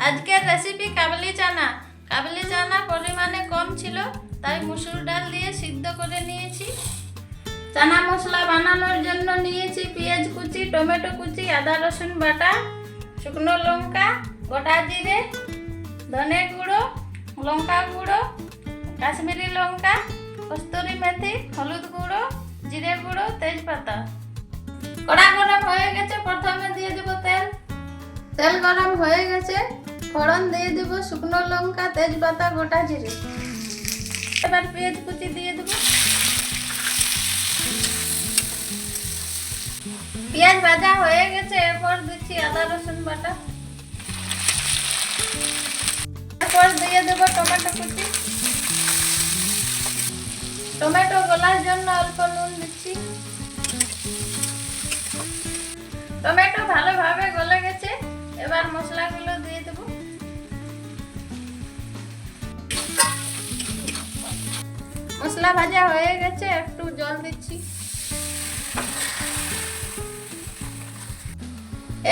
আজকের রেসিপি কাবলি চানা। কাবলি চানা পরিমাণে কম ছিল, তাই মসুর ডাল দিয়ে সিদ্ধ করে নিয়েছি। চানা মশলা বানানোর জন্য নিয়েছি পেঁয়াজ কুচি, টমেটো কুচি, আদা রসুন বাটা, শুকনো লঙ্কা, গোটা জিরে, ধনে গুঁড়ো, লঙ্কা গুঁড়ো, কাশ্মীরি লঙ্কা, কস্তুরি মেথি, হলুদ গুঁড়ো, জিরে গুঁড়ো, তেজপাতা। কড়া গরম হয়ে গেছে, প্রথমে দিয়ে দেব তেল। তেল গরম হয়ে গেছে, ফোড়ন দিয়ে দেব শুকনো লঙ্কা, তেজপাতা, গোটা জিরে। এবার পেঁয়াজ কুচি দিয়ে দেব। পেঁয়াজ ভাজা হয়ে গেছে, এরপর দিচ্ছি আদা রসুন বাটা। এরপর দিয়ে দেব টমেটো কুচি। টমেটো গলার জন্য অল্প নুন দিচ্ছি। টমেটো ভালোভাবে গলে গেছে, এবার মশলাগুলো দিয়ে দেব। মশলা ভাজা হয়ে গেছে, একটু জল দিচ্ছি।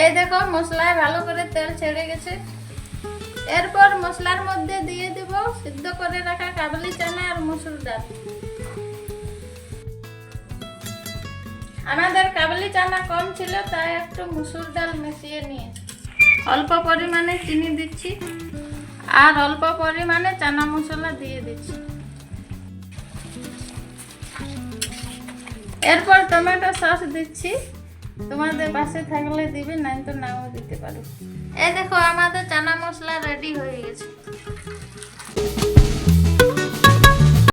এই দেখো মশলায় ভালো করে তেল ছেড়ে গেছে। এরপর মশলার মধ্যে দিয়ে দেব সিদ্ধ করে রাখা কাবলি চানা আর মসুর ডাল। আমাদের কাবলি চানা কম ছিল, তাই একটু মসুর ডাল মিশিয়ে নিয়ে অল্প পরিমাণে চিনি দিচ্ছি আর অল্প পরিমাণে চানা মশলা দিয়ে দিচ্ছি। এরপর টমেটো সস দিচ্ছি। তোমাদের পাশে থাকলে দিবে, নাই তো নাও দিতে পারো। এই দেখো আমাদের চানা মশলা রেডি হয়ে গেছে।